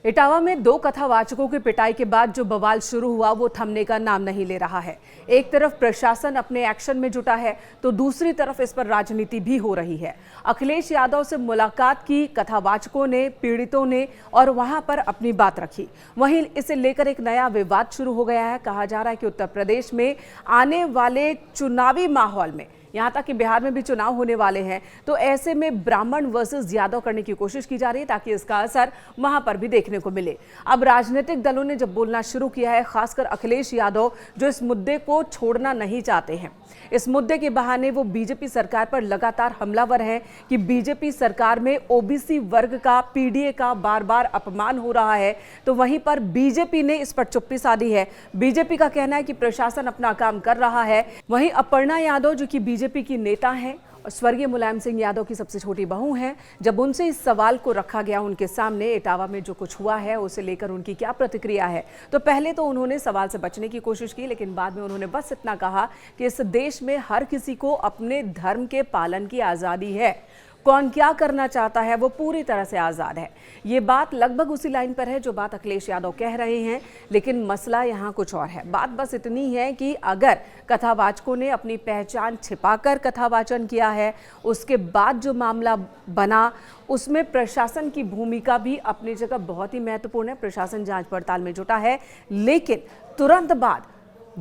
इटावा में दो कथावाचकों की पिटाई के बाद जो बवाल शुरू हुआ वो थमने का नाम नहीं ले रहा है। एक तरफ प्रशासन अपने एक्शन में जुटा है तो दूसरी तरफ इस पर राजनीति भी हो रही है। अखिलेश यादव से मुलाकात की कथावाचकों ने, पीड़ितों ने और वहां पर अपनी बात रखी। वहीं इसे लेकर एक नया विवाद शुरू हो गया है। कहा जा रहा है कि उत्तर प्रदेश में आने वाले चुनावी माहौल में, यहाँ तक कि बिहार में भी चुनाव होने वाले हैं, तो ऐसे में ब्राह्मण वर्सेस यादव करने की कोशिश की जा रही है ताकि इसका असर वहां पर भी देखने को मिले। अब राजनीतिक दलों ने जब बोलना शुरू किया है, खासकर अखिलेश यादव जो इस मुद्दे को छोड़ना नहीं चाहते हैं। इस मुद्दे के बहाने वो बीजेपी सरकार पर लगातार हमलावर हैं कि बीजेपी सरकार में ओबीसी वर्ग का, पीडीए का बार बार अपमान हो रहा है। तो वहीं पर बीजेपी ने इस पर चुप्पी साधी है। बीजेपी का कहना है कि प्रशासन अपना काम कर रहा है। वहीं अपर्णा यादव जो कि बीजेपी की नेता हैं और स्वर्गीय मुलायम सिंह यादव की सबसे छोटी बहू हैं, जब उनसे इस सवाल को रखा गया उनके सामने इटावा में जो कुछ हुआ है उसे लेकर उनकी क्या प्रतिक्रिया है, तो पहले तो उन्होंने सवाल से बचने की कोशिश की, लेकिन बाद में उन्होंने बस इतना कहा कि इस देश में हर किसी को अपने धर्म के पालन की आज़ादी है। कौन क्या करना चाहता है वो पूरी तरह से आज़ाद है। ये बात लगभग उसी लाइन पर है जो बात अखिलेश यादव कह रहे हैं, लेकिन मसला यहाँ कुछ और है। बात बस इतनी है कि अगर कथावाचकों ने अपनी पहचान छिपाकर कथावाचन किया है, उसके बाद जो मामला बना उसमें प्रशासन की भूमिका भी अपनी जगह बहुत ही महत्वपूर्ण है। प्रशासन जांच पड़ताल में जुटा है, लेकिन तुरंत बाद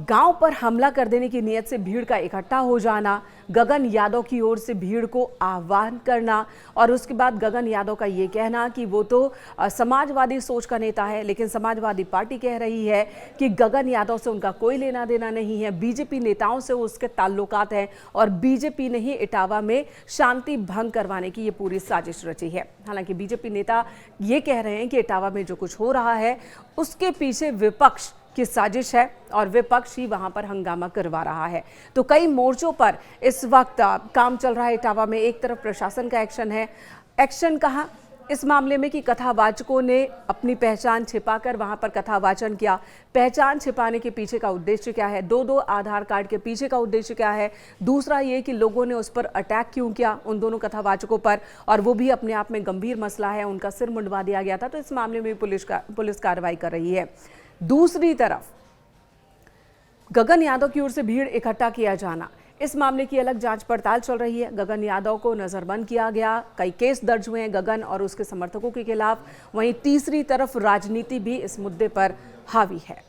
गांव पर हमला कर देने की नीयत से भीड़ का इकट्ठा हो जाना, गगन यादव की ओर से भीड़ को आह्वान करना और उसके बाद गगन यादव का ये कहना कि वो तो समाजवादी सोच का नेता है, लेकिन समाजवादी पार्टी कह रही है कि गगन यादव से उनका कोई लेना देना नहीं है, बीजेपी नेताओं से उसके ताल्लुकात हैं और बीजेपी ने ही इटावा में शांति भंग करवाने की ये पूरी साजिश रची है। हालांकि बीजेपी नेता ये कह रहे हैं कि इटावा में जो कुछ हो रहा है उसके पीछे विपक्ष की साजिश है और विपक्ष ही वहां पर हंगामा करवा रहा है। तो कई मोर्चों पर इस वक्त काम चल रहा है इटावा में। एक तरफ प्रशासन का एक्शन है। एक्शन कहाँ? इस मामले में कि कथावाचकों ने अपनी पहचान छिपाकर वहां पर कथावाचन किया। पहचान छिपाने के पीछे का उद्देश्य क्या है? दो आधार कार्ड के पीछे का उद्देश्य क्या है? दूसरा ये कि लोगों ने उस पर अटैक क्यों किया, उन दोनों कथावाचकों पर, और वो भी अपने आप में गंभीर मसला है, उनका सिर मुंडवा दिया गया था। तो इस मामले में पुलिस कार्रवाई कर रही है। दूसरी तरफ गगन यादव की ओर से भीड़ इकट्ठा किया जाना, इस मामले की अलग जांच पड़ताल चल रही है। गगन यादव को नजरबंद किया गया, कई केस दर्ज हुए हैं गगन और उसके समर्थकों के खिलाफ। वहीं तीसरी तरफ राजनीति भी इस मुद्दे पर हावी है।